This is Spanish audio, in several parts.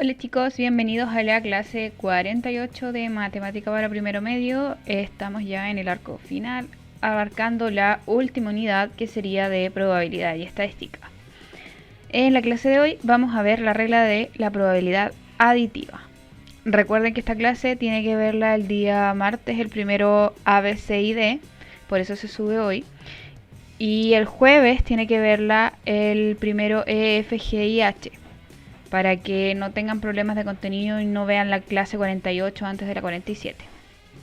Hola chicos, bienvenidos a la clase 48 de Matemática para Primero Medio. Estamos ya en el arco final, abarcando la última unidad que sería de probabilidad y estadística. En la clase de hoy vamos a ver la regla de la probabilidad aditiva. Recuerden que esta clase tiene que verla el día martes, el primero A, B, C y D, por eso se sube hoy. Y el jueves tiene que verla el primero E, F, G y H, para que no tengan problemas de contenido y no vean la clase 48 antes de la 47.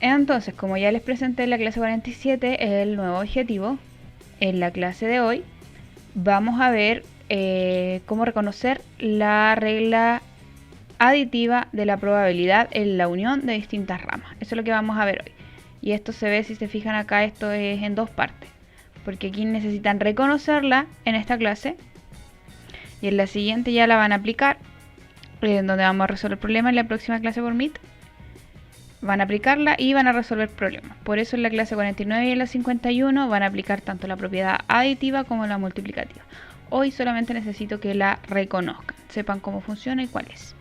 Entonces, como ya les presenté en la clase 47 el nuevo objetivo, en la clase de hoy vamos a ver cómo reconocer la regla aditiva de la probabilidad en la unión de distintas ramas. Eso es lo que vamos a ver hoy. Y esto se ve, si se fijan acá, esto es en dos partes, porque aquí necesitan reconocerla en esta clase y en la siguiente ya la van a aplicar, en donde vamos a resolver problemas en la próxima clase por Meet. Van a aplicarla y van a resolver problemas. Por eso en la clase 49 y en la 51 van a aplicar tanto la propiedad aditiva como la multiplicativa. Hoy solamente necesito que la reconozcan, sepan cómo funciona y cuál es.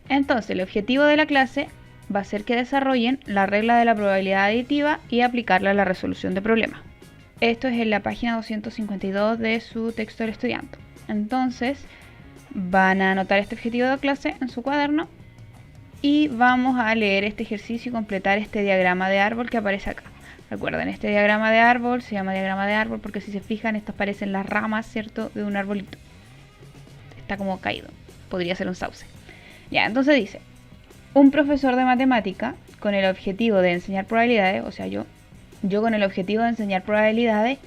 Entonces el objetivo de la clase va a ser que desarrollen la regla de la probabilidad aditiva y aplicarla a la resolución de problemas. Esto es en la página 252 de su texto del estudiante. Entonces van a anotar este objetivo de clase en su cuaderno y vamos a leer este ejercicio y completar este diagrama de árbol que aparece acá. Recuerden, este diagrama de árbol se llama diagrama de árbol porque si se fijan, estas parecen las ramas, ¿cierto?, de un arbolito. Está como caído, podría ser un sauce. Ya, entonces dice, un profesor de matemática con el objetivo de enseñar probabilidades, o sea, yo con el objetivo de enseñar probabilidades,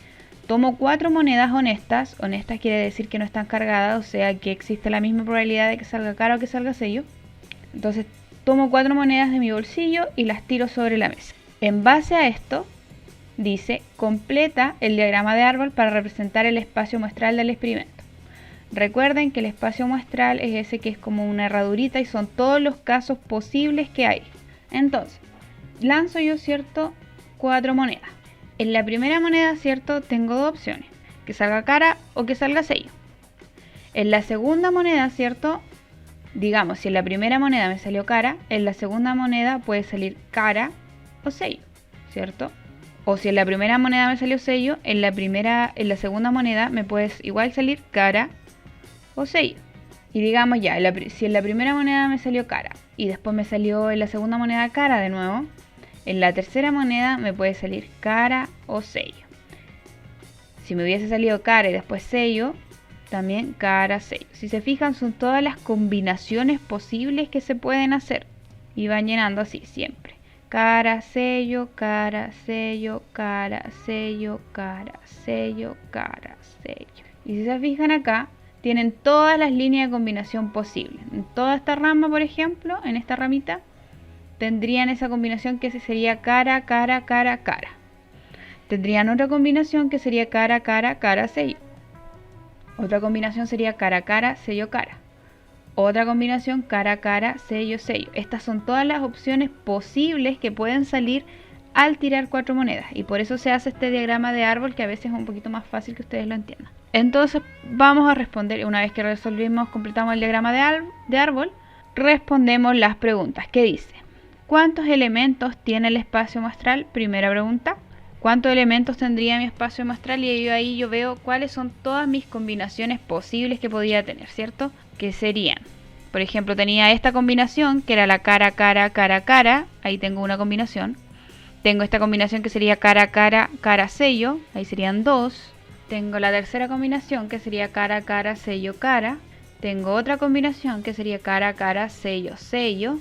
tomo 4 monedas honestas. Honestas quiere decir que no están cargadas, o sea que existe la misma probabilidad de que salga cara o que salga sello. Entonces tomo 4 monedas de mi bolsillo y las tiro sobre la mesa. En base a esto, dice, completa el diagrama de árbol para representar el espacio muestral del experimento. Recuerden que el espacio muestral es ese que es como una herradurita y son todos los casos posibles que hay. Entonces, lanzo yo, ¿cierto?, 4 monedas. En la primera moneda, ¿cierto?, tengo dos opciones, que salga cara o que salga sello. En la segunda moneda, ¿cierto?, digamos, si en la primera moneda me salió cara, en la segunda moneda puede salir cara o sello, ¿cierto? O si en la primera moneda me salió sello, en la segunda moneda me puede igual salir cara o sello. Y digamos ya, si en la primera moneda me salió cara y después me salió en la segunda moneda cara de nuevo, en la tercera moneda me puede salir cara o sello. Si me hubiese salido cara y después sello, también cara, sello. Si se fijan, son todas las combinaciones posibles que se pueden hacer. Y van llenando así siempre. Cara, sello, cara, sello, cara, sello, cara, sello, cara, sello. Y si se fijan acá, tienen todas las líneas de combinación posibles. En toda esta rama, por ejemplo, en esta ramita, tendrían esa combinación que sería cara, cara, cara, cara. Tendrían otra combinación que sería cara, cara, cara, sello. Otra combinación sería cara, cara, sello, cara. Otra combinación cara, cara, sello, sello. Estas son todas las opciones posibles que pueden salir al tirar 4 monedas. Y por eso se hace este diagrama de árbol, que a veces es un poquito más fácil que ustedes lo entiendan. Entonces vamos a responder, una vez que resolvimos, completamos el diagrama de árbol, respondemos las preguntas. ¿Qué dice? ¿Cuántos elementos tiene el espacio muestral? Primera pregunta. ¿Cuántos elementos tendría mi espacio muestral? Y ahí yo veo cuáles son todas mis combinaciones posibles que podía tener, ¿cierto? Que serían, por ejemplo, tenía esta combinación que era la cara, cara, cara, cara. Ahí tengo una combinación. Tengo esta combinación que sería cara, cara, cara, sello. Ahí serían 2. Tengo la tercera combinación que sería cara, cara, sello, cara. Tengo otra combinación que sería cara, cara, sello, sello.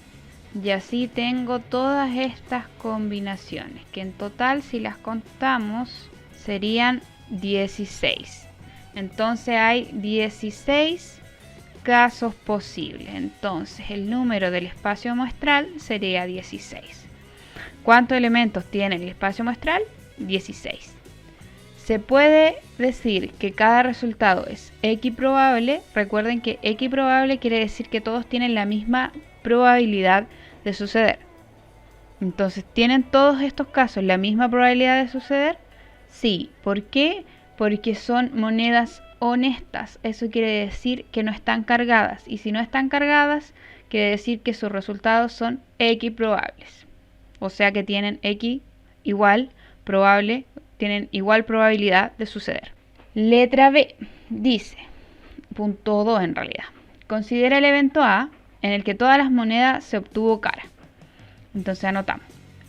Y así tengo todas estas combinaciones, que en total, si las contamos, serían 16. Entonces hay 16 casos posibles. Entonces el número del espacio muestral sería 16. ¿Cuántos elementos tiene el espacio muestral? 16. Se puede decir que cada resultado es equiprobable. Recuerden que equiprobable quiere decir que todos tienen la misma probabilidad de suceder. Entonces, ¿tienen todos estos casos la misma probabilidad de suceder? Sí. ¿Por qué? Porque son monedas honestas. Eso quiere decir que no están cargadas. Y si no están cargadas, quiere decir que sus resultados son X probables. O sea que tienen X igual probable, tienen igual probabilidad de suceder. Letra B dice, punto 2 en realidad. Considera el evento A en el que todas las monedas se obtuvo cara. Entonces anotamos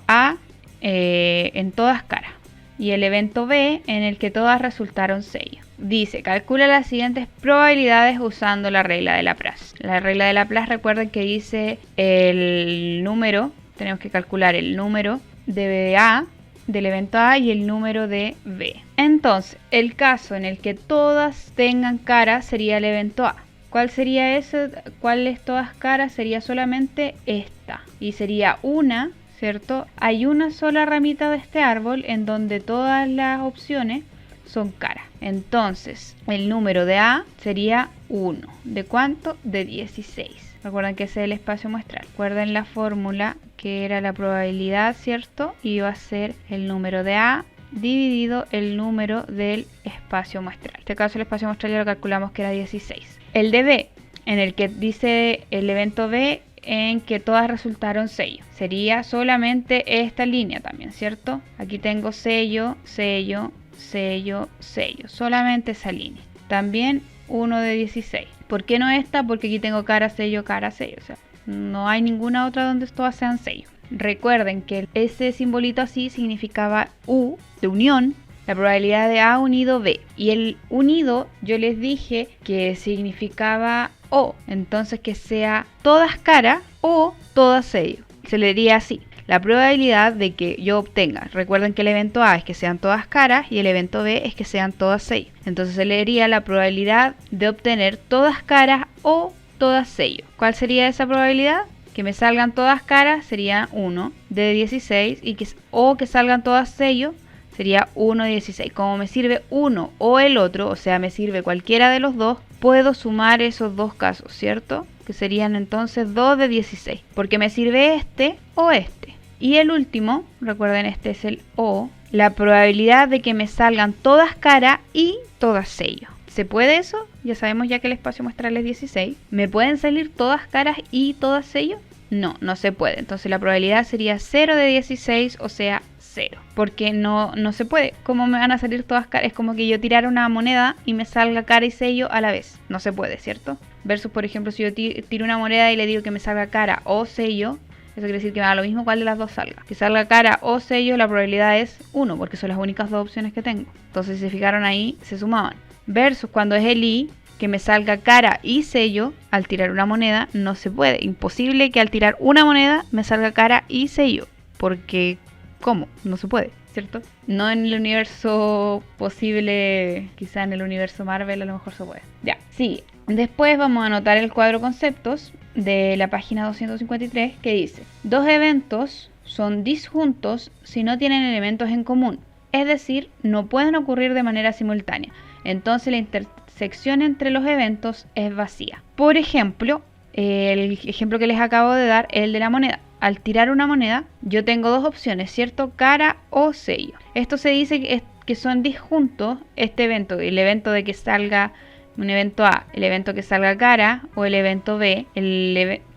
A en todas caras. Y el evento B en el que todas resultaron sello. Dice, calcula las siguientes probabilidades usando la regla de Laplace. La regla de Laplace, recuerden que dice el número, tenemos que calcular el número de A, del evento A, y el número de B. Entonces, el caso en el que todas tengan cara sería el evento A. ¿Cuál sería ese? ¿Cuál es todas caras? Sería solamente esta. Y sería una, ¿cierto? Hay una sola ramita de este árbol en donde todas las opciones son caras. Entonces, el número de A sería 1. ¿De cuánto? De 16. Recuerden que ese es el espacio muestral. Recuerden la fórmula que era la probabilidad, ¿cierto? Iba a ser el número de A dividido el número del espacio muestral. En este caso el espacio muestral ya lo calculamos que era 16. El de B, en el que dice el evento B en que todas resultaron sello. Sería solamente esta línea también, ¿cierto? Aquí tengo sello, sello, sello, sello. Solamente esa línea. También 1 de 16. ¿Por qué no esta? Porque aquí tengo cara, sello, cara, sello. O sea, no hay ninguna otra donde todas sean sello. Recuerden que ese simbolito así significaba U de unión, la probabilidad de A unido B. Y el unido yo les dije que significaba O. Entonces que sea todas cara o todas sello. Se le diría así. La probabilidad de que yo obtenga, recuerden que el evento A es que sean todas caras y el evento B es que sean todas sello. Entonces se le diría la probabilidad de obtener todas caras o todas sello. ¿Cuál sería esa probabilidad? Que me salgan todas caras sería 1 de 16 y que salgan todas sello sería 1 de 16. Como me sirve uno o el otro, o sea, me sirve cualquiera de los dos, puedo sumar esos dos casos, ¿cierto? Que serían entonces 2 de 16, porque me sirve este o este. Y el último, recuerden, este es el O, la probabilidad de que me salgan todas cara y todas sello. ¿Se puede eso? Ya sabemos ya que el espacio muestral es 16. ¿Me pueden salir todas caras y todas sello? No, no se puede. Entonces la probabilidad sería 0 de 16, o sea, 0. Porque no se puede. ¿Cómo me van a salir todas caras? Es como que yo tirara una moneda y me salga cara y sello a la vez. No se puede, ¿cierto? Versus, por ejemplo, si yo tiro una moneda y le digo que me salga cara o sello, eso quiere decir que me da lo mismo cuál de las dos salga. Que salga cara o sello, la probabilidad es 1, porque son las únicas dos opciones que tengo. Entonces, si se fijaron ahí, se sumaban. Versus cuando es el I, que me salga cara y sello, al tirar una moneda, no se puede. Imposible que al tirar una moneda me salga cara y sello. Porque, ¿cómo? No se puede, ¿cierto? No en el universo posible, quizá en el universo Marvel a lo mejor se puede. Ya, sí. Después vamos a anotar el cuadro conceptos de la página 253 que dice: dos eventos son disjuntos si no tienen elementos en común. Es decir, no pueden ocurrir de manera simultánea. Entonces la intersección entre los eventos es vacía. Por ejemplo, el ejemplo que les acabo de dar es el de la moneda. Al tirar una moneda, yo tengo dos opciones, ¿cierto? Cara o sello. Esto se dice que son disjuntos este evento, el evento de que salga un evento A, el evento que salga cara, o el evento B,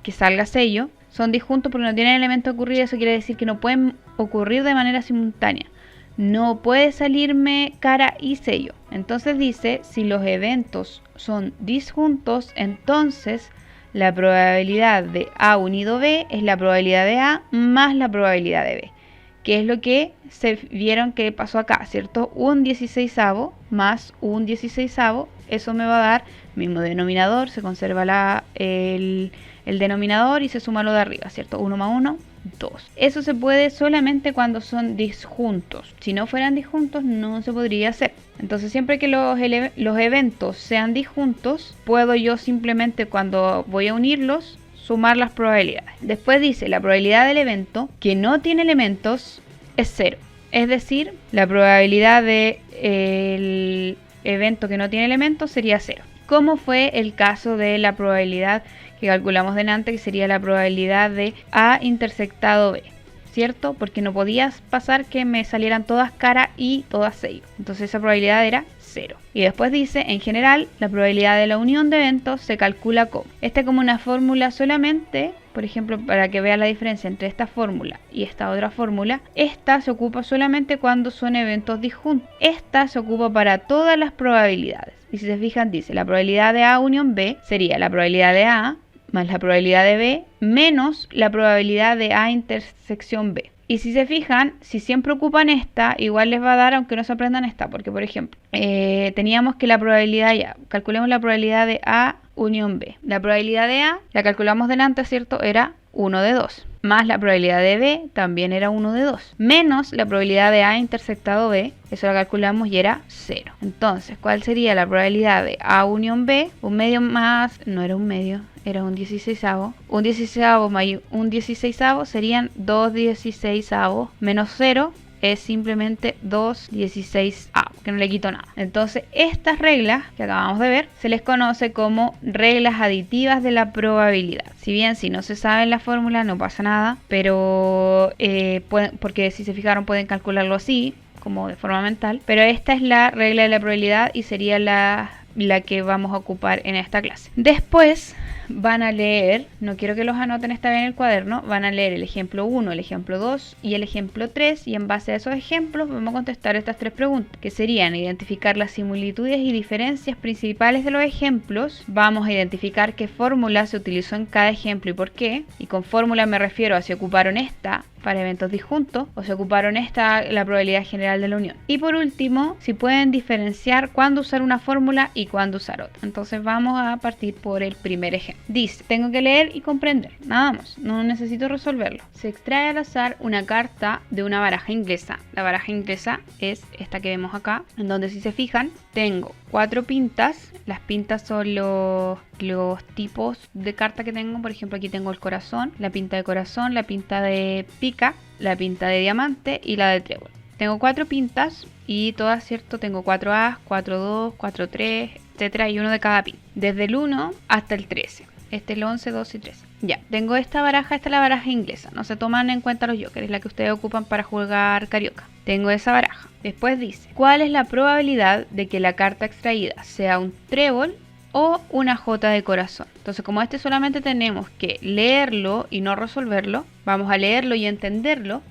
que salga sello. Son disjuntos porque no tienen elemento de ocurrir. Eso quiere decir que no pueden ocurrir de manera simultánea. No puede salirme cara y sello. Entonces dice, si los eventos son disjuntos, entonces la probabilidad de A unido B es la probabilidad de A más la probabilidad de B. Que es lo que se vieron que pasó acá, ¿cierto? Un 16avo más un 16avo, eso me va a dar mismo denominador, se conserva el denominador y se suma lo de arriba, ¿cierto? 1 más 1, 2. Eso se puede solamente cuando son disjuntos. Si no fueran disjuntos, no se podría hacer. Entonces, siempre que los eventos sean disjuntos, puedo yo simplemente, cuando voy a unirlos, sumar las probabilidades. Después dice, la probabilidad del evento que no tiene elementos es 0. Es decir, la probabilidad del evento que no tiene elementos sería 0. Como fue el caso de la probabilidad que calculamos delante, que sería la probabilidad de A intersectado B. ¿cierto? Porque no podías pasar que me salieran todas cara y todas sello. Entonces esa probabilidad era 0. Y después dice, en general, la probabilidad de la unión de eventos se calcula como. Esta es como una fórmula solamente, por ejemplo, para que vean la diferencia entre esta fórmula y esta otra fórmula. Esta se ocupa solamente cuando son eventos disjuntos. Esta se ocupa para todas las probabilidades. Y si se fijan, dice, la probabilidad de A unión B sería la probabilidad de A más la probabilidad de B menos la probabilidad de A intersección B. Y si se fijan, si siempre ocupan esta, igual les va a dar aunque no se aprendan esta, porque por ejemplo, teníamos que la probabilidad, ya, calculemos la probabilidad de A unión B. La probabilidad de A, la calculamos delante, ¿cierto? Era 1 de 2. Más la probabilidad de B, también era 1 de 2. Menos la probabilidad de A intersectado B, eso la calculamos y era 0. Entonces, ¿cuál sería la probabilidad de A unión B? Un medio más, no era un medio, era un 16avo. Un 16avo más un 16avo serían 2 16avos menos 0. Es simplemente 2/16, que no le quito nada. Entonces, estas reglas que acabamos de ver se les conoce como reglas aditivas de la probabilidad. Si bien si no se sabe la fórmula no pasa nada, pero porque si se fijaron pueden calcularlo así, como de forma mental. Pero esta es la regla de la probabilidad y sería la que vamos a ocupar en esta clase. Después van a leer, no quiero que los anoten esta vez en el cuaderno, van a leer el ejemplo 1, el ejemplo 2 y el ejemplo 3 y en base a esos ejemplos vamos a contestar estas 3 preguntas, que serían identificar las similitudes y diferencias principales de los ejemplos, vamos a identificar qué fórmula se utilizó en cada ejemplo y por qué, y con fórmula me refiero a si ocuparon esta para eventos disjuntos o se ocuparon esta, la probabilidad general de la unión. Y por último, si pueden diferenciar cuándo usar una fórmula y cuándo usar otra. Entonces vamos a partir por el primer ejemplo. Dice, tengo que leer y comprender, nada más, no necesito resolverlo. Se extrae al azar una carta de una baraja inglesa. La baraja inglesa es esta que vemos acá, en donde si se fijan, tengo 4 pintas. Las pintas son los tipos de carta que tengo. Por ejemplo, aquí tengo el corazón, la pinta de corazón, la pinta de pica, la pinta de diamante y la de trébol. Tengo 4 pintas y todas, ¿cierto? Tengo 4 As, 4 2, 4 3, etcétera, y uno de cada pin. Desde el 1 hasta el 13. Este es el 11, 12 y 13. Ya, tengo esta baraja, esta es la baraja inglesa. No se toman en cuenta los jokers, es la que ustedes ocupan para jugar carioca. Tengo esa baraja. Después dice, ¿cuál es la probabilidad de que la carta extraída sea un trébol o una jota de corazón? Entonces, como este solamente tenemos que leerlo y no resolverlo, vamos a leerlo y entenderlo.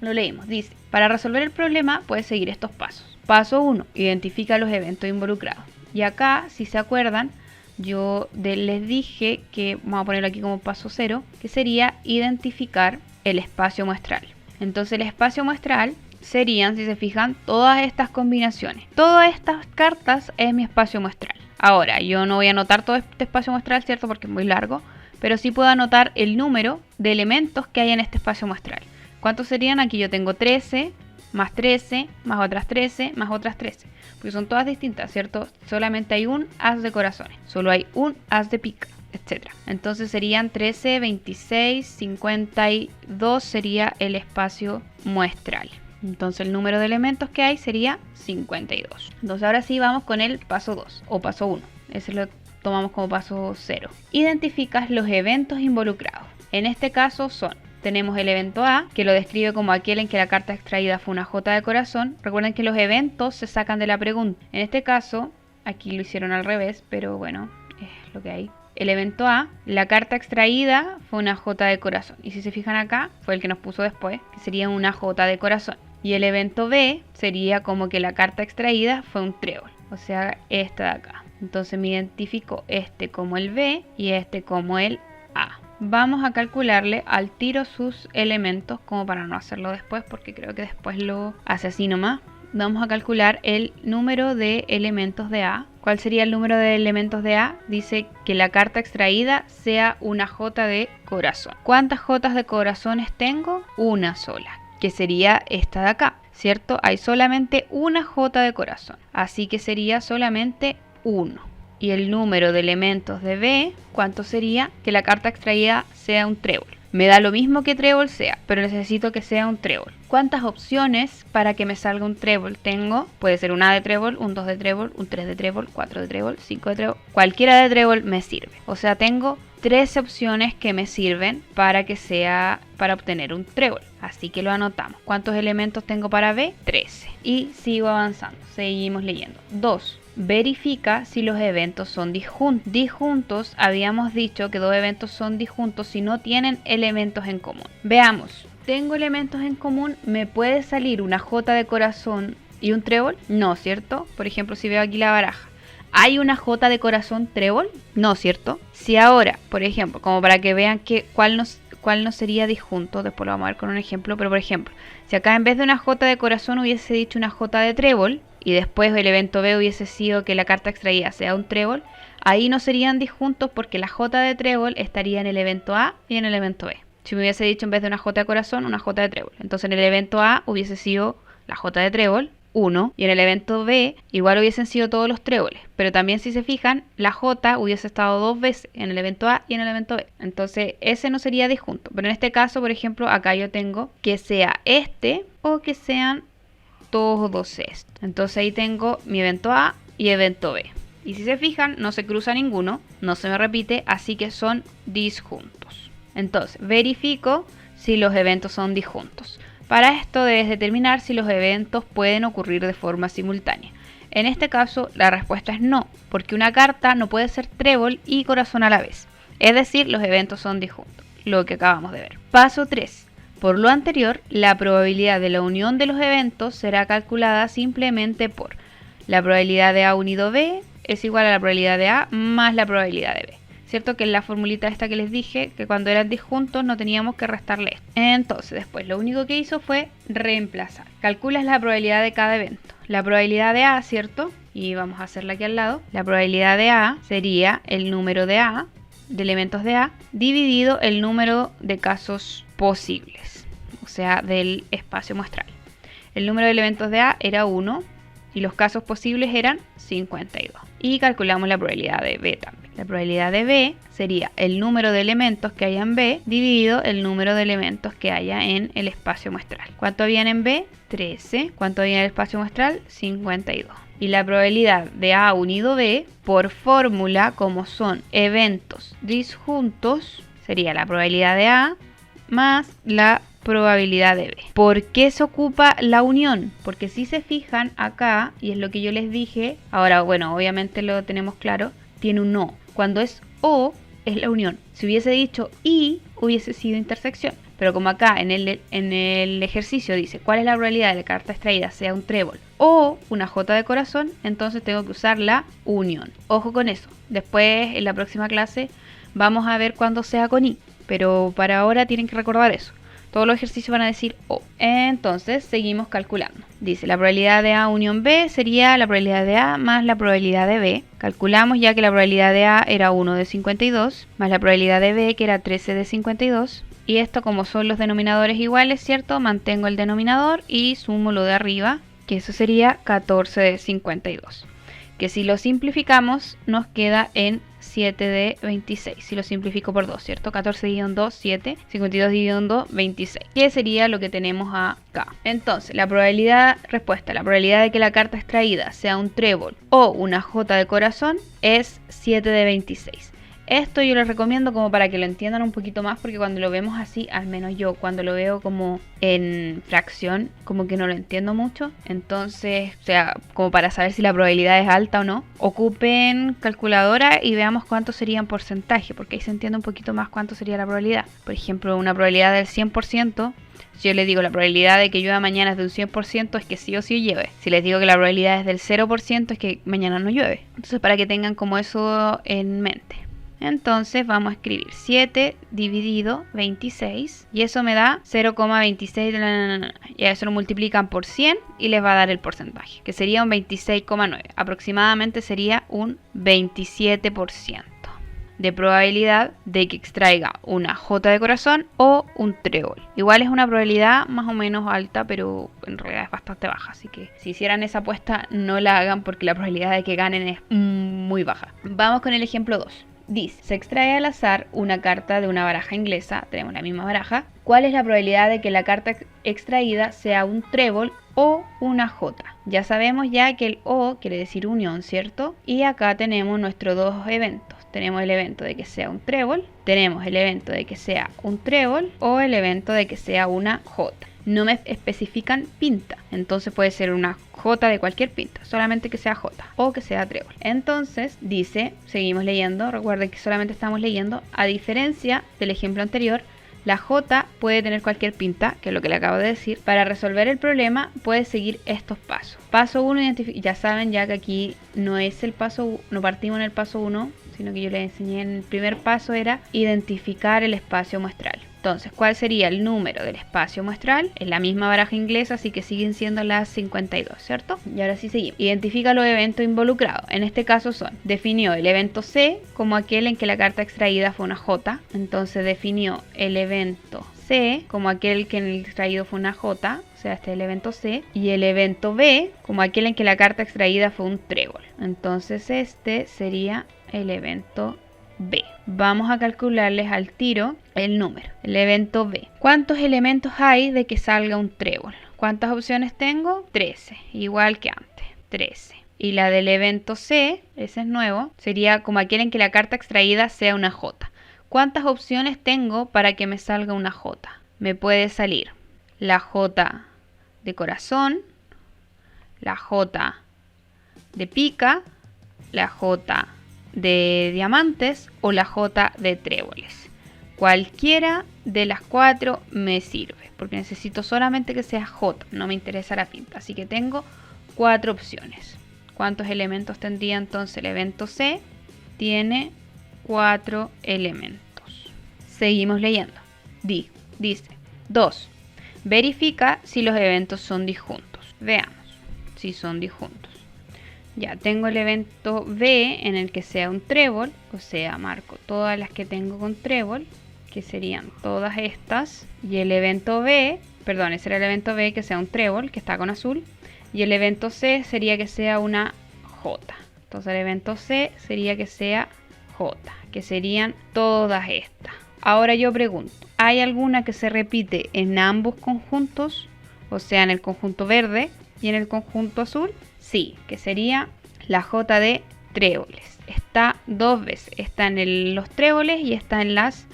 Lo leímos. Dice, para resolver el problema puedes seguir estos pasos. Paso 1, identifica los eventos involucrados. Y acá, si se acuerdan, yo les dije que, vamos a ponerlo aquí como paso 0, que sería identificar el espacio muestral. Entonces el espacio muestral serían, si se fijan, todas estas combinaciones. Todas estas cartas es mi espacio muestral. Ahora, yo no voy a anotar todo este espacio muestral, ¿cierto? Porque es muy largo, pero sí puedo anotar el número de elementos que hay en este espacio muestral. ¿Cuántos serían? Aquí yo tengo 13, más 13, más otras 13, más otras 13. Porque son todas distintas, ¿cierto? Solamente hay un as de corazones, solo hay un as de pica, etc. Entonces serían 13, 26, 52 sería el espacio muestral. Entonces el número de elementos que hay sería 52. Entonces ahora sí vamos con el paso 2 o paso 1. Ese lo tomamos como paso 0. Identificas los eventos involucrados. En este caso tenemos el evento A, que lo describe como aquel en que la carta extraída fue una jota de corazón. Recuerden que los eventos se sacan de la pregunta. En este caso, aquí lo hicieron al revés, pero bueno, es lo que hay. El evento A, la carta extraída fue una jota de corazón. Y si se fijan acá, fue el que nos puso después, que sería una jota de corazón. Y el evento B sería como que la carta extraída fue un trébol, o sea, esta de acá. Entonces me identifico este como el B y este como el A. Vamos a calcularle al tiro sus elementos, como para no hacerlo después, porque creo que después lo hace así nomás. Vamos a calcular el número de elementos de A. ¿Cuál sería el número de elementos de A? Dice que la carta extraída sea una jota de corazón. ¿Cuántas jotas de corazones tengo? Una sola, que sería esta de acá, ¿cierto? Hay solamente una jota de corazón, así que sería solamente 1. Y el número de elementos de B, ¿cuánto sería? Que la carta extraída sea un trébol. Me da lo mismo que trébol sea, pero necesito que sea un trébol. ¿Cuántas opciones para que me salga un trébol tengo? Puede ser un A de trébol, un 2 de trébol, un 3 de trébol, 4 de trébol, 5 de trébol. Cualquiera de trébol me sirve. O sea, tengo 13 opciones que me sirven para obtener un trébol. Así que lo anotamos. ¿Cuántos elementos tengo para B? 13. Y sigo avanzando. Seguimos leyendo. 2. Verifica si los eventos son disjuntos. Disjuntos, habíamos dicho que dos eventos son disjuntos si no tienen elementos en común. Veamos, ¿tengo elementos en común? ¿Me puede salir una J de corazón y un trébol? No, ¿cierto? Por ejemplo, si veo aquí la baraja, ¿hay una J de corazón trébol? No, ¿cierto? Si ahora, por ejemplo, como para que vean cuál no sería disjunto, después lo vamos a ver con un ejemplo, pero por ejemplo, si acá en vez de una J de corazón hubiese dicho una J de trébol, y después el evento B hubiese sido que la carta extraída sea un trébol, ahí no serían disjuntos porque la J de trébol estaría en el evento A y en el evento B. Si me hubiese dicho en vez de una J de corazón, una J de trébol. Entonces en el evento A hubiese sido la J de trébol, 1, y en el evento B igual hubiesen sido todos los tréboles. Pero también si se fijan, la J hubiese estado dos veces en el evento A y en el evento B. Entonces ese no sería disjunto. Pero en este caso, por ejemplo, acá yo tengo que sea este o que sean todos estos. Entonces ahí tengo mi evento A y evento B. Y si se fijan, no se cruza ninguno, no se me repite, así que son disjuntos. Entonces, verifico si los eventos son disjuntos. Para esto debes determinar si los eventos pueden ocurrir de forma simultánea. En este caso, la respuesta es no, porque una carta no puede ser trébol y corazón a la vez. Es decir, los eventos son disjuntos, lo que acabamos de ver. Paso 3. Por lo anterior, la probabilidad de la unión de los eventos será calculada simplemente por la probabilidad de A unido B es igual a la probabilidad de A más la probabilidad de B. ¿Cierto? Que en la formulita esta que les dije, que cuando eran disjuntos no teníamos que restarle esto. Entonces, después lo único que hizo fue reemplazar. Calculas la probabilidad de cada evento. La probabilidad de A, ¿cierto? Y vamos a hacerla aquí al lado. La probabilidad de A sería el número de A, de elementos de A, dividido el número de casos posibles, o sea, del espacio muestral. El número de elementos de A era 1 y los casos posibles eran 52. Y calculamos la probabilidad de B también. La probabilidad de B sería el número de elementos que haya en B dividido el número de elementos que haya en el espacio muestral. ¿Cuánto habían en B? 13. ¿Cuánto había en el espacio muestral? 52. Y la probabilidad de A unido B, por fórmula, como son eventos disjuntos, sería la probabilidad de A más la probabilidad de B. ¿Por qué se ocupa la unión? Porque si se fijan acá, y es lo que yo les dije, ahora bueno, obviamente lo tenemos claro, tiene un O. Cuando es O, es la unión. Si hubiese dicho I, hubiese sido intersección. Pero como acá en el ejercicio dice cuál es la probabilidad de que la carta extraída sea un trébol o una J de corazón, entonces tengo que usar la unión. Ojo con eso. Después, en la próxima clase, vamos a ver cuándo sea con I. Pero para ahora tienen que recordar eso. Todos los ejercicios van a decir O. Entonces, seguimos calculando. Dice, la probabilidad de A unión B sería la probabilidad de A más la probabilidad de B. Calculamos ya que la probabilidad de A era 1 de 52, más la probabilidad de B que era 13 de 52. Y esto, como son los denominadores iguales, ¿cierto? Mantengo el denominador y sumo lo de arriba, que eso sería 14 de 52. Que si lo simplificamos, nos queda en 7 de 26. Si lo simplifico por 2, ¿cierto? 14 dividido en 2, 7. 52 dividido en 2, 26. ¿Qué sería lo que tenemos acá? Entonces, la probabilidad de que la carta extraída sea un trébol o una J de corazón es 7 de 26. Esto yo les recomiendo como para que lo entiendan un poquito más, porque cuando lo vemos así, al menos yo cuando lo veo como en fracción, como que no lo entiendo mucho. Entonces, o sea, como para saber si la probabilidad es alta o no, ocupen calculadora y veamos cuánto sería en porcentaje, porque ahí se entiende un poquito más cuánto sería la probabilidad. Por ejemplo, una probabilidad del 100%, si yo les digo la probabilidad de que llueva mañana es de un 100%, es que sí o sí llueve. Si les digo que la probabilidad es del 0%, es que mañana no llueve. Entonces, para que tengan como eso en mente. Entonces vamos a escribir 7 dividido 26 y eso me da 0,26. Y a eso lo multiplican por 100 y les va a dar el porcentaje, que sería un 26,9. Aproximadamente sería un 27% de probabilidad de que extraiga una J de corazón o un trébol. Igual es una probabilidad más o menos alta, pero en realidad es bastante baja. Así que si hicieran esa apuesta, no la hagan porque la probabilidad de que ganen es muy baja. Vamos con el ejemplo 2. Dice, se extrae al azar una carta de una baraja inglesa, tenemos la misma baraja. ¿Cuál es la probabilidad de que la carta extraída sea un trébol o una jota? Ya sabemos ya que el O quiere decir unión, ¿cierto? Y acá tenemos nuestros dos eventos. Tenemos el evento de que sea un trébol, tenemos el evento de que sea un trébol o el evento de que sea una jota. No me especifican pinta, entonces puede ser una jota de cualquier pinta, solamente que sea jota o que sea trébol. Entonces dice, seguimos leyendo, recuerden que solamente estamos leyendo, a diferencia del ejemplo anterior, la jota puede tener cualquier pinta, que es lo que le acabo de decir. Para resolver el problema puedes seguir estos pasos. Paso 1, ya saben ya que aquí no es el paso, no partimos en el paso 1, sino que yo les enseñé en el primer paso era identificar el espacio muestral. Entonces, ¿cuál sería el número del espacio muestral? Es la misma baraja inglesa, así que siguen siendo las 52, ¿cierto? Y ahora sí seguimos. Identifica los eventos involucrados. En este caso son, definió el evento C como aquel en que la carta extraída fue una J. Entonces definió el evento C como aquel que en el extraído fue una J, o sea, este es el evento C, y el evento B como aquel en que la carta extraída fue un trébol. Entonces este sería el evento B. Vamos a calcularles al tiro el número. El evento B. ¿Cuántos elementos hay de que salga un trébol? ¿Cuántas opciones tengo? 13, igual que antes, 13. Y la del evento C, ese es nuevo, sería como aquel en que la carta extraída sea una J. ¿Cuántas opciones tengo para que me salga una J? Me puede salir la J de corazón, la J de pica, la J de diamantes o la J de tréboles. Cualquiera de las 4 me sirve, porque necesito solamente que sea J, no me interesa la pinta. Así que tengo 4 opciones. ¿Cuántos elementos tendría entonces el evento C? Tiene 4 elementos. Seguimos leyendo. Dice 2. Verifica si los eventos son disjuntos. Veamos si son disjuntos. Ya tengo el evento B en el que sea un trébol, o sea, marco todas las que tengo con trébol, que serían todas estas. Y el evento B, perdón, ese era el evento B que sea un trébol, que está con azul. Y el evento C sería que sea una J. Entonces el evento C sería que sea J, que serían todas estas. Ahora yo pregunto, ¿hay alguna que se repite en ambos conjuntos? O sea, en el conjunto verde y en el conjunto azul. Sí, que sería la J de tréboles. Está 2 veces. Está en los tréboles y está en las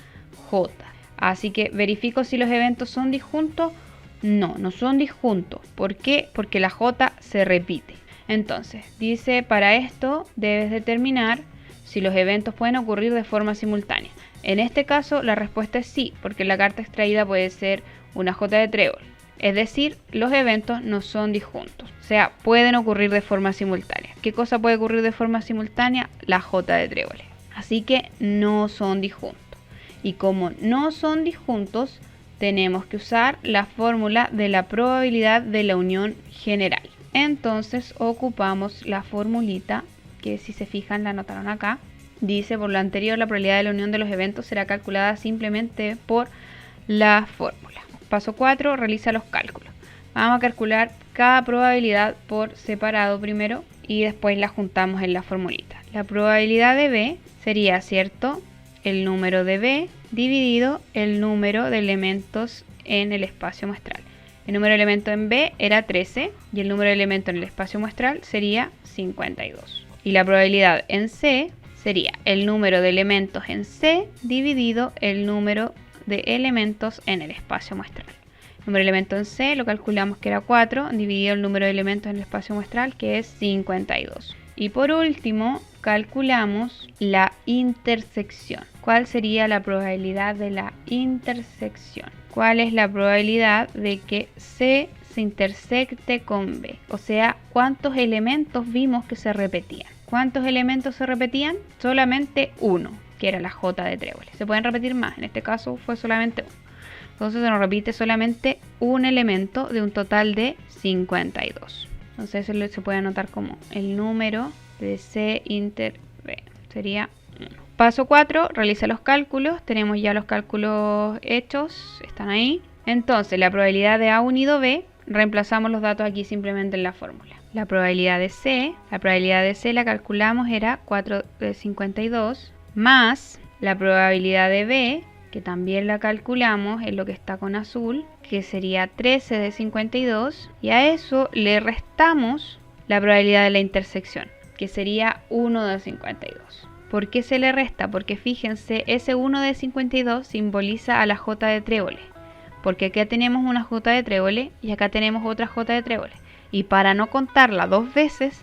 J. Así que verifico si los eventos son disjuntos. No, no son disjuntos. ¿Por qué? Porque la J se repite. Entonces, dice, para esto debes determinar si los eventos pueden ocurrir de forma simultánea. En este caso, la respuesta es sí, porque la carta extraída puede ser una J de trébol. Es decir, los eventos no son disjuntos, o sea, pueden ocurrir de forma simultánea. ¿Qué cosa puede ocurrir de forma simultánea? La J de tréboles. Así que no son disjuntos. Y como no son disjuntos, tenemos que usar la fórmula de la probabilidad de la unión general. Entonces ocupamos la formulita, que si se fijan la anotaron acá. Dice, por lo anterior, la probabilidad de la unión de los eventos será calculada simplemente por la fórmula. Paso 4, realiza los cálculos. Vamos a calcular cada probabilidad por separado primero y después la juntamos en la formulita. La probabilidad de B sería, ¿cierto?, el número de B dividido el número de elementos en el espacio muestral. El número de elementos en B era 13 y el número de elementos en el espacio muestral sería 52. Y la probabilidad en C sería el número de elementos en C dividido el número de elementos en el espacio muestral. El número de elementos en C lo calculamos que era 4, dividido el número de elementos en el espacio muestral, que es 52. Y por último, calculamos la intersección. ¿Cuál sería la probabilidad de la intersección? ¿Cuál es la probabilidad de que C se intersecte con B? O sea, ¿cuántos elementos vimos que se repetían? ¿Cuántos elementos se repetían? Solamente uno, que era la J de tréboles. Se pueden repetir más, en este caso fue solamente uno. Entonces se nos repite solamente un elemento de un total de 52. Entonces eso se puede anotar como el número de C inter B. Sería 1. Paso 4, realiza los cálculos. Tenemos ya los cálculos hechos, están ahí. Entonces la probabilidad de A unido B, reemplazamos los datos aquí simplemente en la fórmula. La probabilidad de C la calculamos era 4 de 52 más la probabilidad de B, que también la calculamos, es lo que está con azul, que sería 13 de 52, y a eso le restamos la probabilidad de la intersección, que sería 1 de 52. ¿Por qué se le resta? Porque fíjense, ese 1 de 52 simboliza a la J de tréboles, porque acá tenemos una J de tréboles y acá tenemos otra J de tréboles, y para no contarla dos veces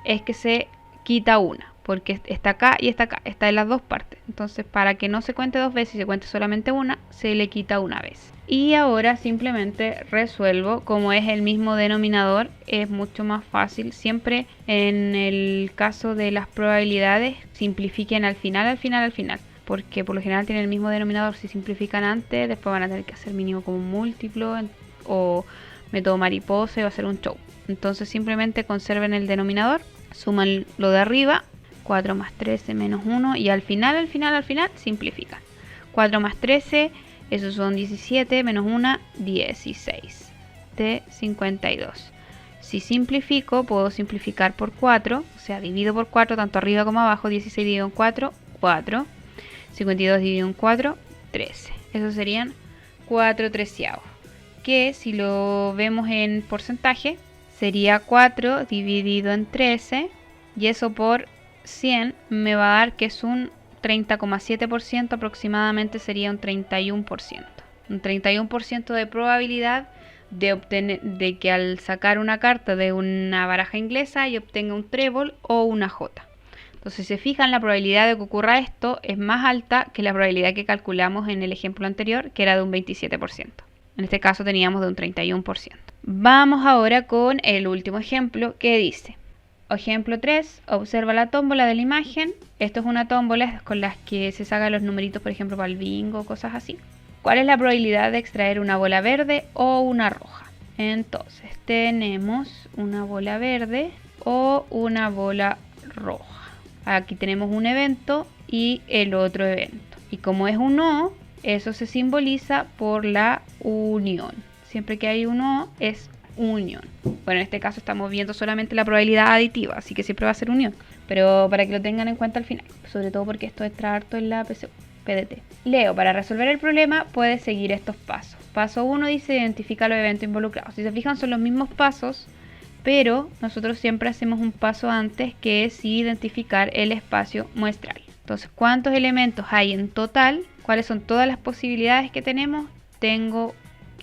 es que se quita una, porque está acá y está acá, está en las dos partes. Entonces, para que no se cuente dos veces y se cuente solamente una, se le quita una vez. Y ahora simplemente resuelvo. Como es el mismo denominador, es mucho más fácil. Siempre en el caso de las probabilidades, simplifiquen al final, porque por lo general tienen el mismo denominador. Si simplifican antes, después van a tener que hacer mínimo como un múltiplo o método mariposa y va a ser un show. Entonces simplemente conserven el denominador, suman lo de arriba, 4 más 13 menos 1, y al final simplifican. 4 más 13, esos son 17, menos 1, 16 de 52. Si simplifico, puedo simplificar por 4, o sea, divido por 4 tanto arriba como abajo. 16 dividido en 4, 4. 52 dividido en 4, 13. Esos serían 4 treceavos, que si lo vemos en porcentaje, sería 4 dividido en 13, y eso por 100 me va a dar que es un 30,7%, aproximadamente sería un 31%. Un 31% de probabilidad de que al sacar una carta de una baraja inglesa yo obtenga un trébol o una J. Entonces, si se fijan, la probabilidad de que ocurra esto es más alta que la probabilidad que calculamos en el ejemplo anterior, que era de un 27%. En este caso teníamos de un 31%. Vamos ahora con el último ejemplo, que dice: ejemplo 3, observa la tómbola de la imagen. Esto es una tómbola con las que se sacan los numeritos, por ejemplo, para el bingo, cosas así. ¿Cuál es la probabilidad de extraer una bola verde o una roja? Entonces, tenemos una bola verde o una bola roja. Aquí tenemos un evento y el otro evento. Y como es un O, eso se simboliza por la unión. Siempre que hay un O es unión. Bueno, en este caso estamos viendo solamente la probabilidad aditiva, así que siempre va a ser unión. Pero para que lo tengan en cuenta al final, sobre todo porque esto entra harto en la PDT. Leo, para resolver el problema puedes seguir estos pasos. Paso 1 dice identifica los eventos involucrados. Si se fijan, son los mismos pasos, pero nosotros siempre hacemos un paso antes, que es identificar el espacio muestral. Entonces, ¿cuántos elementos hay en total? ¿Cuáles son todas las posibilidades que tenemos? Tengo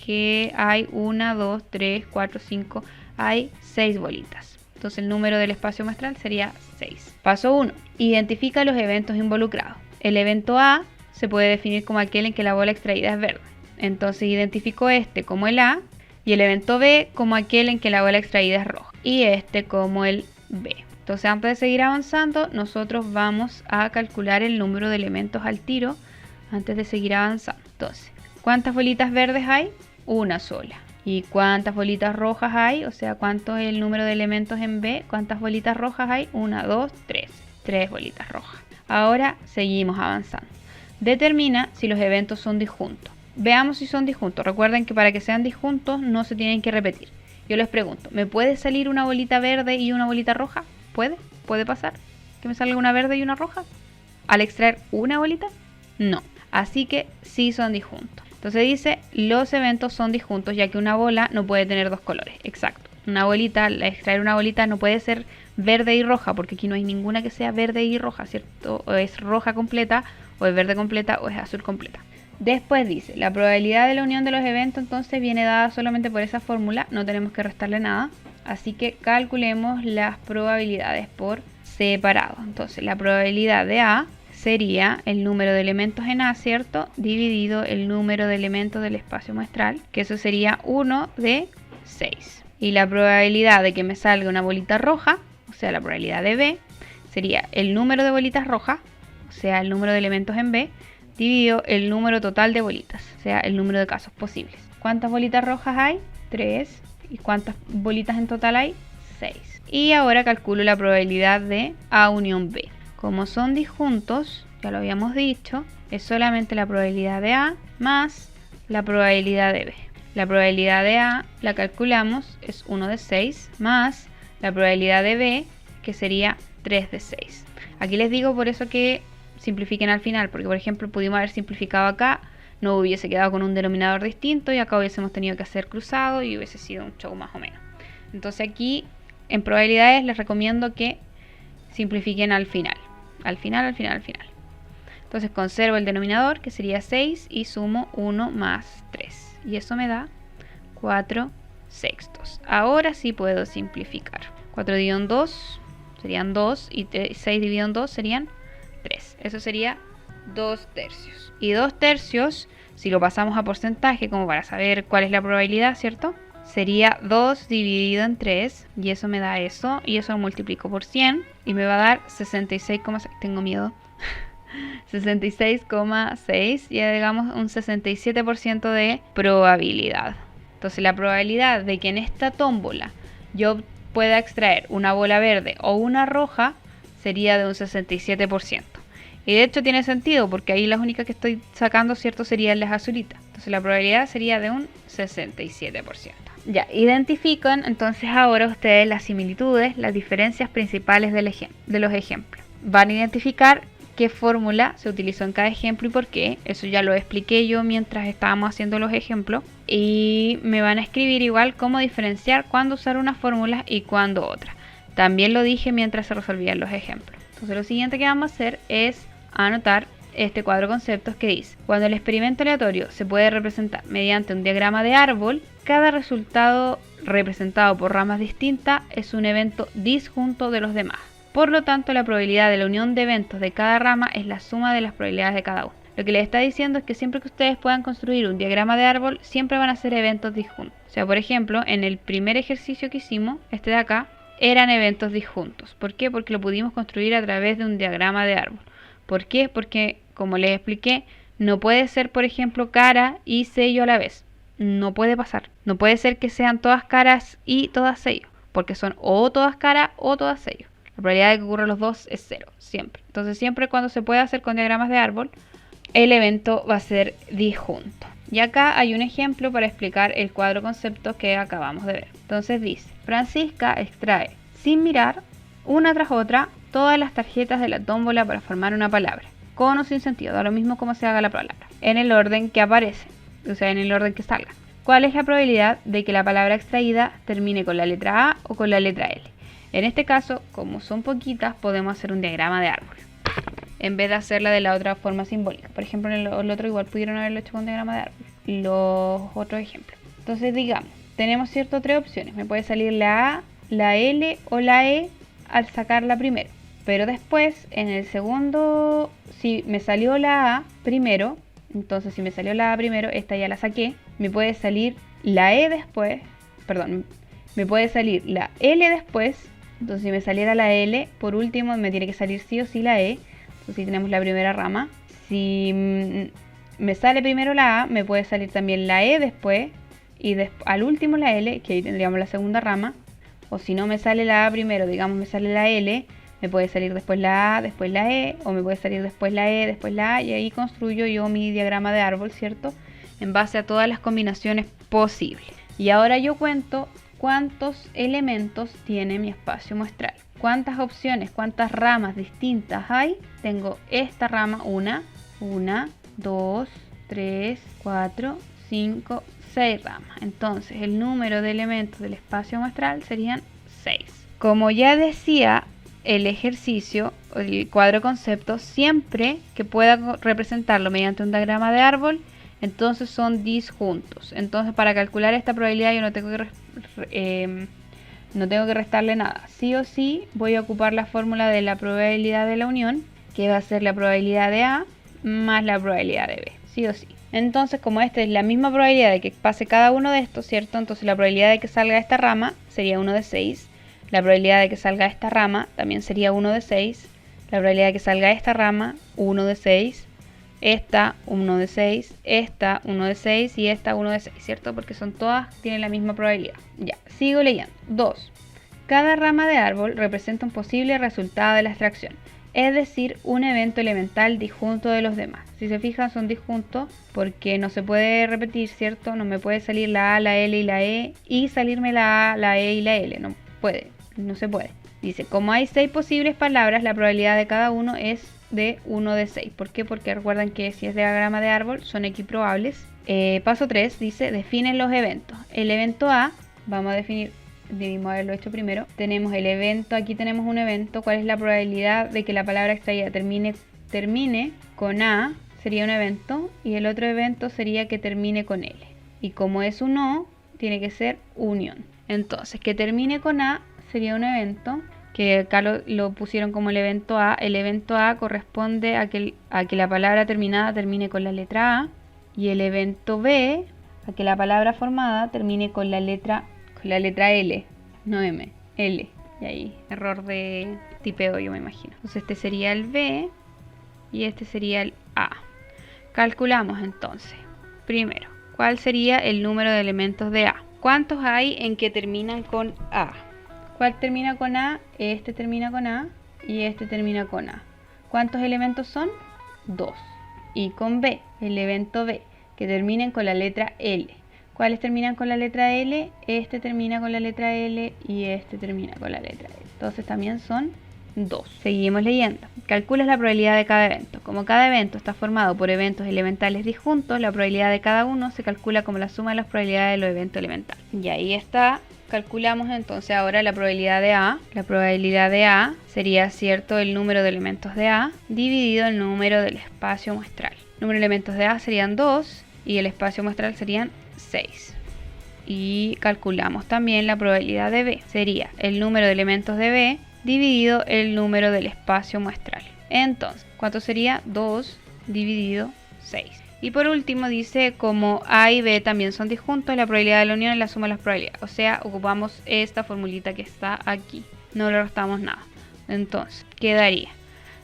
que hay 1, 2, 3, 4, 5, hay 6 bolitas. Entonces el número del espacio muestral sería 6. Paso 1. Identifica los eventos involucrados. El evento A se puede definir como aquel en que la bola extraída es verde. Entonces identifico este como el A, y el evento B como aquel en que la bola extraída es roja, y este como el B. Entonces, antes de seguir avanzando, nosotros vamos a calcular el número de elementos al tiro antes de seguir avanzando. Entonces, ¿cuántas bolitas verdes hay? Una sola. ¿Y cuántas bolitas rojas hay? O sea, ¿cuánto es el número de elementos en B? ¿Cuántas bolitas rojas hay? 1, 2, 3. 3 bolitas rojas. Ahora seguimos avanzando. Determina si los eventos son disjuntos. Veamos si son disjuntos. Recuerden que para que sean disjuntos no se tienen que repetir. Yo les pregunto, ¿me puede salir una bolita verde y una bolita roja? ¿Puede? ¿Puede pasar que me salga una verde y una roja al extraer una bolita? No. Así que sí son disjuntos. Entonces dice, los eventos son disjuntos ya que una bola no puede tener dos colores. Exacto. Una bolita, al extraer una bolita no puede ser verde y roja, porque aquí no hay ninguna que sea verde y roja, ¿cierto? O es roja completa, o es verde completa, o es azul completa. Después dice, la probabilidad de la unión de los eventos entonces viene dada solamente por esa fórmula, no tenemos que restarle nada. Así que calculemos las probabilidades por separado. Entonces la probabilidad de A sería el número de elementos en A, ¿cierto? Dividido el número de elementos del espacio muestral, que eso sería 1 de 6. Y la probabilidad de que me salga una bolita roja, o sea la probabilidad de B, sería el número de bolitas rojas, o sea el número de elementos en B, dividido el número total de bolitas, o sea el número de casos posibles. ¿Cuántas bolitas rojas hay? 3. ¿Y cuántas bolitas en total hay? 6. Y ahora calculo la probabilidad de A unión B. Como son disjuntos, ya lo habíamos dicho, es solamente la probabilidad de A más la probabilidad de B. La probabilidad de A la calculamos, es 1 de 6, más la probabilidad de B, que sería 3 de 6. Aquí les digo por eso que simplifiquen al final, porque por ejemplo pudimos haber simplificado acá, no hubiese quedado con un denominador distinto y acá hubiésemos tenido que hacer cruzado y hubiese sido un show más o menos. Entonces aquí en probabilidades les recomiendo que simplifiquen al final. Al final. Entonces conservo el denominador, que sería 6, y sumo 1 más 3. Y eso me da 4 sextos. Ahora sí puedo simplificar. 4 dividido en 2 serían 2 y 6 dividido en 2 serían 3. Eso sería 2 tercios. Y 2 tercios, si lo pasamos a porcentaje, como para saber cuál es la probabilidad, ¿cierto? Sería 2 dividido en 3 y eso me da eso. Y eso lo multiplico por 100 y me va a dar 66,6. Tengo miedo. 66,6 y digamos un 67% de probabilidad. Entonces la probabilidad de que en esta tómbola yo pueda extraer una bola verde o una roja sería de un 67%. Y de hecho tiene sentido porque ahí las únicas que estoy sacando, ¿cierto?, serían las azulitas. Entonces la probabilidad sería de un 67%. Ya, identifican entonces ahora ustedes las similitudes, las diferencias principales de los ejemplos. Van a identificar qué fórmula se utilizó en cada ejemplo y por qué. Eso ya lo expliqué yo mientras estábamos haciendo los ejemplos. Y me van a escribir igual cómo diferenciar cuándo usar una fórmula y cuándo otra. También lo dije mientras se resolvían los ejemplos. Entonces lo siguiente que vamos a hacer es anotar este cuadro de conceptos que dice: cuando el experimento aleatorio se puede representar mediante un diagrama de árbol, cada resultado representado por ramas distintas es un evento disjunto de los demás. Por lo tanto, la probabilidad de la unión de eventos de cada rama es la suma de las probabilidades de cada uno. Lo que les está diciendo es que siempre que ustedes puedan construir un diagrama de árbol, siempre van a ser eventos disjuntos. O sea, por ejemplo, en el primer ejercicio que hicimos, este de acá, eran eventos disjuntos. ¿Por qué? Porque lo pudimos construir a través de un diagrama de árbol. ¿Por qué? Porque, como les expliqué, no puede ser, por ejemplo, cara y sello a la vez. No puede pasar. No puede ser que sean todas caras y todas sello, porque son o todas caras o todas sello. La probabilidad de que ocurran los dos es 0, siempre. Entonces, siempre cuando se pueda hacer con diagramas de árbol, el evento va a ser disjunto. Y acá hay un ejemplo para explicar el cuadro conceptos que acabamos de ver. Entonces dice: Francisca extrae, sin mirar, una tras otra, todas las tarjetas de la tómbola para formar una palabra, con o sin sentido, da lo mismo como se haga la palabra, en el orden que aparece, o sea, en el orden que salga. ¿Cuál es la probabilidad de que la palabra extraída termine con la letra A o con la letra L? En este caso, como son poquitas, podemos hacer un diagrama de árbol, en vez de hacerla de la otra forma simbólica. Por ejemplo, en el otro igual pudieron haberlo hecho con diagrama de árbol. Los otros ejemplos. Entonces, digamos, tenemos cierto tres opciones. Me puede salir la A, la L o la E al sacarla primero. Pero después, en el segundo, si me salió la A primero, entonces si me salió la A primero, esta ya la saqué. Me puede salir la E después, perdón, me puede salir la L después. Entonces si me saliera la L, por último me tiene que salir sí o sí la E. Entonces si tenemos la primera rama. Si me sale primero la A, me puede salir también la E después. Y al último la L, que ahí tendríamos la segunda rama. O si no me sale la A primero, digamos me sale la L, me puede salir después la A, después la E. O me puede salir después la E, después la A. Y ahí construyo yo mi diagrama de árbol, ¿cierto? En base a todas las combinaciones posibles. Y ahora yo cuento cuántos elementos tiene mi espacio muestral. ¿Cuántas opciones, cuántas ramas distintas hay? Tengo esta rama, 1, 2, 3, 4, 5, 6 ramas. Entonces el número de elementos del espacio muestral serían 6. Como ya decía el ejercicio, el cuadro concepto, siempre que pueda representarlo mediante un diagrama de árbol, entonces son disjuntos. Entonces para calcular esta probabilidad yo no tengo que restarle nada. Sí o sí voy a ocupar la fórmula de la probabilidad de la unión, que va a ser la probabilidad de A más la probabilidad de B. Sí o sí. Entonces, como esta es la misma probabilidad de que pase cada uno de estos, ¿cierto? Entonces la probabilidad de que salga esta rama sería 1 de 6. La probabilidad de que salga esta rama también sería 1 de 6. La probabilidad de que salga esta rama, 1 de 6. Esta 1 de 6, esta 1 de 6 y esta 1 de 6, ¿cierto? Porque son todas, tienen la misma probabilidad. Ya, sigo leyendo. 2. Cada rama de árbol representa un posible resultado de la extracción, es decir, un evento elemental disjunto de los demás. Si se fijan, son disjuntos porque no se puede repetir, ¿cierto? No me puede salir la A, la L y la E y salirme la A, la E y la L. No puede, no se puede. Dice, como hay 6 posibles palabras, la probabilidad de cada uno es de 1 de 6. ¿Por qué? Porque recuerdan que si es diagrama de árbol son equiprobables. Paso 3 dice, definen los eventos. El evento A, vamos a definir, debimos haberlo hecho primero. Tenemos el evento, aquí tenemos un evento. ¿Cuál es la probabilidad de que la palabra extraída termine con A? Sería un evento. Y el otro evento sería que termine con L. Y como es un O, tiene que ser unión. Entonces, que termine con A sería un evento, que acá lo pusieron como el evento A. El evento A corresponde a que la palabra terminada termine con la letra A. Y el evento B, a que la palabra formada termine con la letra L, no M, L. Y ahí, error de tipeo, yo me imagino. Entonces este sería el B y este sería el A. Calculamos entonces. Primero, ¿cuál sería el número de elementos de A? ¿Cuántos hay en que terminan con A? ¿Cuál termina con A? Este termina con A y este termina con A. ¿Cuántos elementos son? 2. Y con B, el evento B, que terminen con la letra L. ¿Cuáles terminan con la letra L? Este termina con la letra L y este termina con la letra L. Entonces también son 2. Seguimos leyendo. Calculas la probabilidad de cada evento. Como cada evento está formado por eventos elementales disjuntos, la probabilidad de cada uno se calcula como la suma de las probabilidades de los eventos elementales. Y ahí está. Calculamos entonces ahora la probabilidad de A. La probabilidad de A sería, cierto, el número de elementos de A dividido el número del espacio muestral. El número de elementos de A serían 2 y el espacio muestral serían 6. Y calculamos también la probabilidad de B. Sería el número de elementos de B dividido el número del espacio muestral. Entonces, ¿cuánto sería? 2 dividido 6. Y por último dice, como A y B también son disjuntos, la probabilidad de la unión es la suma de las probabilidades. O sea, ocupamos esta formulita que está aquí. No le restamos nada. Entonces, quedaría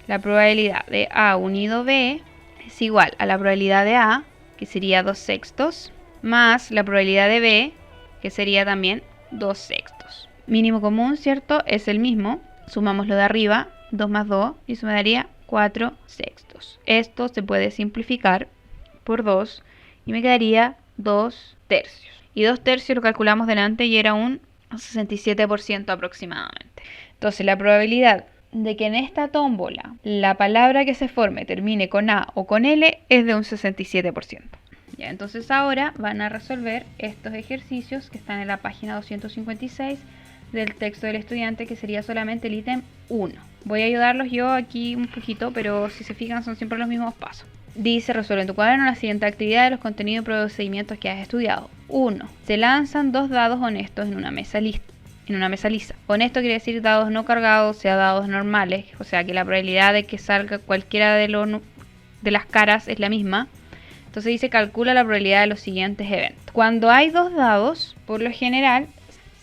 la probabilidad de A unido B es igual a la probabilidad de A, que sería 2 sextos, más la probabilidad de B, que sería también 2 sextos. Mínimo común, ¿cierto? Es el mismo. Sumamos lo de arriba, 2 más 2, y eso me daría 4 sextos. Esto se puede simplificar por 2 y me quedaría 2 tercios. Y 2 tercios lo calculamos delante y era un 67% aproximadamente. Entonces la probabilidad de que en esta tómbola la palabra que se forme termine con A o con L es de un 67%. Ya, entonces ahora van a resolver estos ejercicios que están en la página 256 del texto del estudiante, que sería solamente el ítem 1. Voy a ayudarlos yo aquí un poquito, pero si se fijan son siempre los mismos pasos. Dice, resuelve en tu cuaderno la siguiente actividad de los contenidos y procedimientos que has estudiado. 1. Se lanzan 2 dados honestos en una mesa lisa. Honesto quiere decir dados no cargados, sea dados normales, o sea que la probabilidad de que salga cualquiera de las caras es la misma. Entonces dice, calcula la probabilidad de los siguientes eventos. Cuando hay 2 dados, por lo general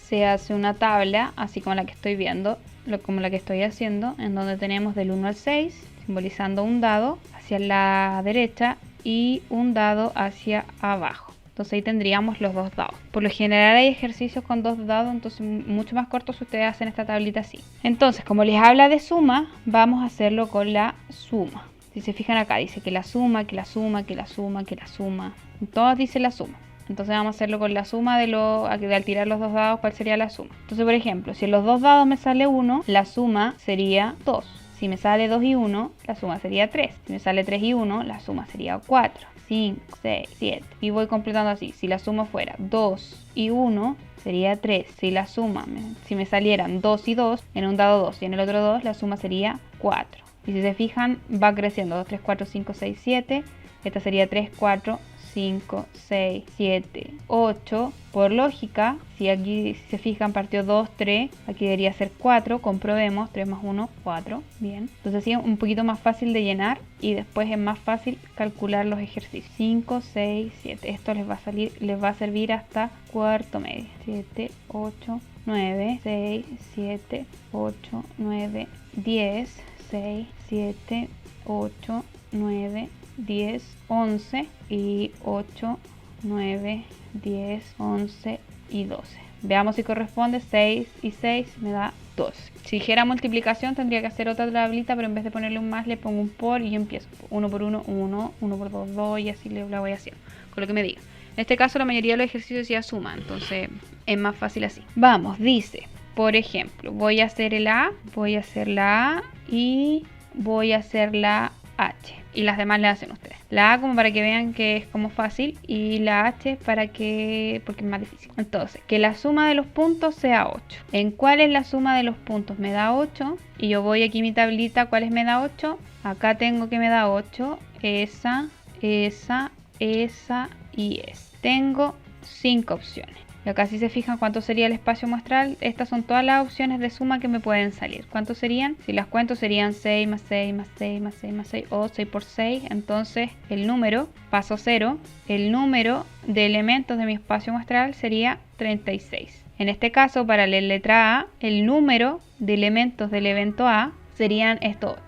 se hace una tabla, así como la que estoy viendo, como la que estoy haciendo, en donde tenemos del 1 al 6, simbolizando un dado hacia la derecha y un dado hacia abajo. Entonces ahí tendríamos los 2 dados. Por lo general hay ejercicios con 2 dados, entonces mucho más cortos si ustedes hacen esta tablita así. Entonces, como les habla de suma, vamos a hacerlo con la suma. Si se fijan acá, dice que la suma, que la suma, que la suma, que la suma. Todos dicen la suma. Entonces vamos a hacerlo con la suma al tirar los 2 dados, ¿cuál sería la suma? Entonces, por ejemplo, si en los 2 dados me sale 1, la suma sería 2. Si me sale 2 y 1, la suma sería 3. Si me sale 3 y 1, la suma sería 4, 5, 6, 7. Y voy completando así. Si la suma fuera 2 y 1, sería 3. Si me salieran 2 y 2, en un dado 2 y en el otro 2, la suma sería 4. Y si se fijan, va creciendo 2, 3, 4, 5, 6, 7. Esta sería 3, 4, 5, 6, 7, 8. Por lógica, si aquí se fijan partió 2, 3, aquí debería ser 4. Comprobemos, 3 más 1, 4. Bien. Entonces sí, un poquito más fácil de llenar y después es más fácil calcular los ejercicios. 5, 6, 7. Esto les va a servir hasta cuarto medio. 7, 8, 9, 6, 7, 8, 9, 10, 6, 7, 8, 9, 10, 11 y 8, 9, 10, 11 y 12. Veamos si corresponde. 6 y 6 me da 12. Si dijera multiplicación tendría que hacer otra tablita, pero en vez de ponerle un más le pongo un por y yo empiezo 1 por 1, 1, 1 por 2, 2 y así la voy haciendo, con lo que me diga. En este caso la mayoría de los ejercicios ya suman, entonces es más fácil así. Vamos, dice, por ejemplo, voy a hacer la A y voy a hacer la H. Y las demás las hacen ustedes. La A como para que vean que es como fácil. Y la H porque es más difícil. Entonces, que la suma de los puntos sea 8. ¿En cuál es la suma de los puntos? Me da 8. Y yo voy aquí a mi tablita. ¿Cuáles me da 8? Acá tengo que me da 8. Esa y esa. Tengo 5 opciones. Y acá si se fijan cuánto sería el espacio muestral, estas son todas las opciones de suma que me pueden salir. ¿Cuántos serían? Si las cuento serían 6 más 6 más 6 más 6 más 6 o 6 por 6. Entonces el número, paso 0, el número de elementos de mi espacio muestral sería 36. En este caso, para la letra A, el número de elementos del evento A serían estos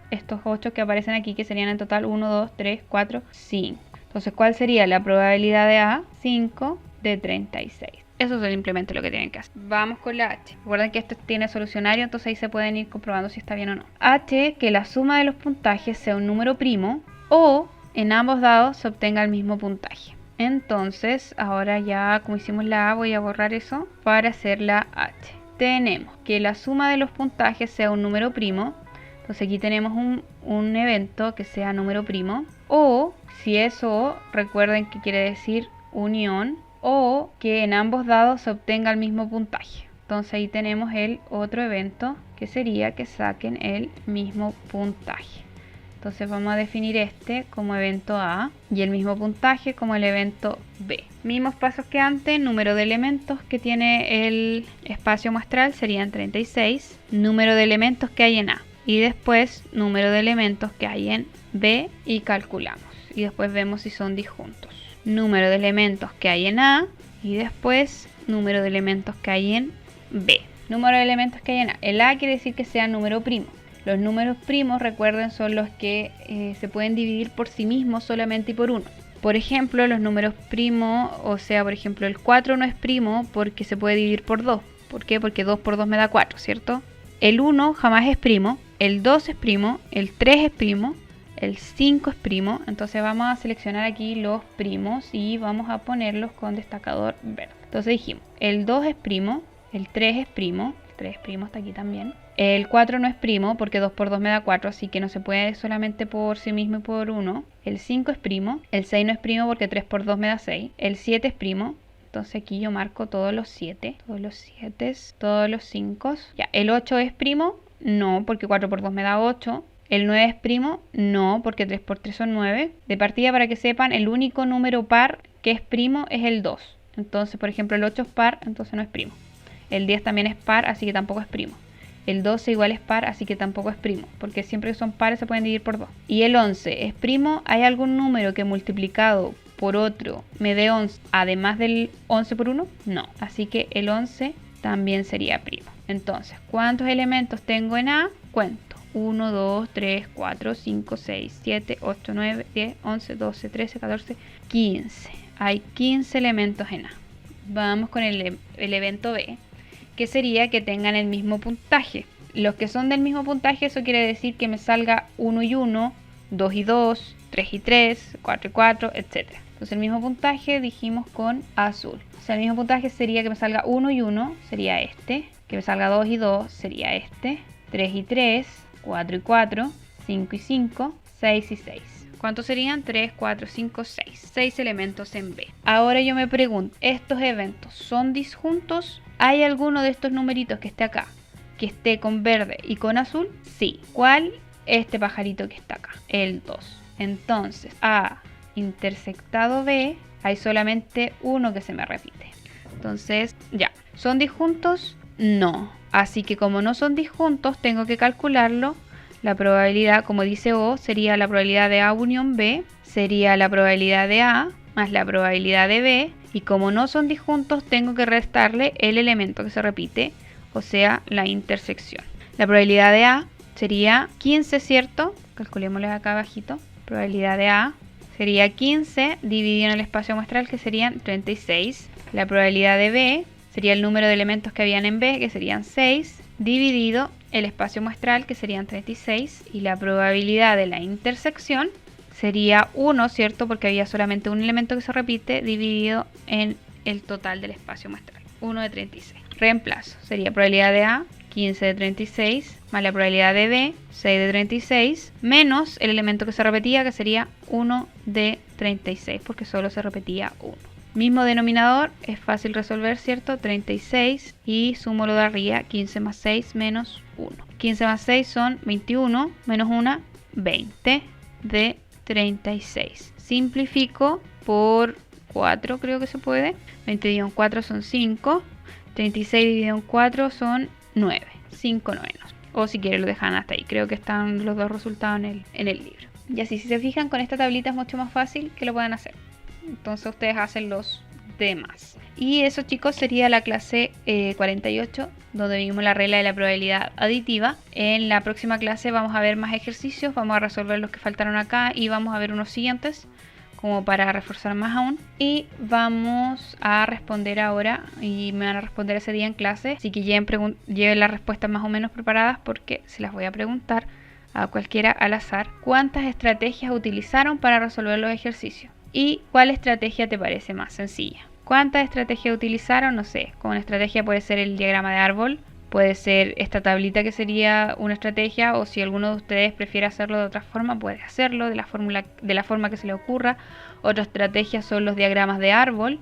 8 que aparecen aquí, que serían en total 1, 2, 3, 4, 5. Entonces, ¿cuál sería la probabilidad de A? 5 de 36. Eso es simplemente lo que tienen que hacer. Vamos con la H. Recuerden que esto tiene solucionario, entonces ahí se pueden ir comprobando si está bien o no. H, que la suma de los puntajes sea un número primo o en ambos dados se obtenga el mismo puntaje. Entonces, ahora ya como hicimos la A, voy a borrar eso para hacer la H. Tenemos que la suma de los puntajes sea un número primo. Entonces aquí tenemos un evento que sea número primo. O, si eso, recuerden que quiere decir unión. O que en ambos dados se obtenga el mismo puntaje. Entonces ahí tenemos el otro evento que sería que saquen el mismo puntaje. Entonces vamos a definir este como evento A y el mismo puntaje como el evento B. Mismos pasos que antes, número de elementos que tiene el espacio muestral serían 36. Número de elementos que hay en A. Y después número de elementos que hay en B y calculamos. Y después vemos si son disjuntos. Número de elementos que hay en A y después número de elementos que hay en B. Número de elementos que hay en A. El A quiere decir que sea número primo. Los números primos, recuerden, son los que se pueden dividir por sí mismos solamente y por uno. Por ejemplo, los números primos, o sea, por ejemplo, el 4 no es primo porque se puede dividir por 2. ¿Por qué? Porque 2 por 2 me da 4, ¿cierto? El 1 jamás es primo, el 2 es primo, el 3 es primo, el 5 es primo. Entonces vamos a seleccionar aquí los primos y vamos a ponerlos con destacador verde. Entonces dijimos, el 2 es primo, el 3 es primo, el 3 es primo, está aquí también. El 4 no es primo porque 2 por 2 me da 4, así que no se puede solamente por sí mismo y por 1. El 5 es primo, el 6 no es primo porque 3 por 2 me da 6. El 7 es primo, entonces aquí yo marco todos los 7, todos los 7, todos los 5. Ya, el 8 es primo, no, porque 4 por 2 me da 8. El 9 es primo, no, porque 3 por 3 son 9. De partida, para que sepan, el único número par que es primo es el 2. Entonces, por ejemplo, el 8 es par, entonces no es primo. El 10 también es par, así que tampoco es primo. El 12 igual es par, así que tampoco es primo, porque siempre que son pares se pueden dividir por 2. Y el 11 es primo. ¿Hay algún número que multiplicado por otro me dé 11, además del 11 por 1? No, así que el 11 también sería primo. Entonces, ¿cuántos elementos tengo en A? Cuento. 1, 2, 3, 4, 5, 6, 7, 8, 9, 10, 11, 12, 13, 14, 15. Hay 15 elementos en A. Vamos con el evento B, que sería que tengan el mismo puntaje. Los que son del mismo puntaje, eso quiere decir que me salga 1 y 1, 2 y 2, 3 y 3, 4 y 4, etc. Entonces el mismo puntaje dijimos con azul. O sea, el mismo puntaje sería que me salga 1 y 1, sería este. Que me salga 2 y 2, sería este. 3 y 3, 4 y 4, 5 y 5, 6 y 6. ¿Cuántos serían? 3, 4, 5, 6. 6 elementos en B. Ahora yo me pregunto, ¿estos eventos son disjuntos? ¿Hay alguno de estos numeritos que esté acá, que esté con verde y con azul? Sí. ¿Cuál? Este pajarito que está acá, el 2. Entonces, A intersectado B, hay solamente uno que se me repite. Entonces, ya. ¿Son disjuntos? No. Así que como no son disjuntos, tengo que calcularlo. La probabilidad, como dice O, sería la probabilidad de A unión B, sería la probabilidad de A más la probabilidad de B, y como no son disjuntos, tengo que restarle el elemento que se repite, o sea, la intersección. La probabilidad de A sería 15, ¿cierto? Calculémosle acá abajito. Probabilidad de A sería 15 dividido en el espacio muestral, que serían 36. La probabilidad de B sería el número de elementos que habían en B, que serían 6, dividido el espacio muestral, que serían 36. Y la probabilidad de la intersección sería 1, ¿cierto? Porque había solamente un elemento que se repite, dividido en el total del espacio muestral. 1 de 36. Reemplazo. Sería probabilidad de A, 15 de 36, más la probabilidad de B, 6 de 36, menos el elemento que se repetía, que sería 1 de 36, porque solo se repetía 1. Mismo denominador, es fácil resolver, ¿cierto? 36 y sumo lo de arriba, 15 más 6 menos 1. 15 más 6 son 21, menos 1, 20 de 36. Simplifico por 4, creo que se puede. 20 dividido en 4 son 5. 36 dividido en 4 son 9. 5 novenos. O si quieren lo dejan hasta ahí. Creo que están los dos resultados en el libro. Y así, si se fijan, con esta tablita es mucho más fácil que lo puedan hacer. Entonces ustedes hacen los demás. Y eso, chicos, sería la clase 48, donde vimos la regla de la probabilidad aditiva. En la próxima clase vamos a ver más ejercicios, vamos a resolver los que faltaron acá y vamos a ver unos siguientes como para reforzar más aún. Y vamos a responder ahora, y me van a responder ese día en clase, así que lleven las respuestas más o menos preparadas porque se las voy a preguntar a cualquiera al azar. ¿Cuántas estrategias utilizaron para resolver los ejercicios? ¿Y cuál estrategia te parece más sencilla? ¿Cuántas estrategias utilizaron? No sé, como una estrategia puede ser el diagrama de árbol, puede ser esta tablita que sería una estrategia, o si alguno de ustedes prefiere hacerlo de otra forma, puede hacerlo de la forma que se le ocurra. Otra estrategia son los diagramas de árbol,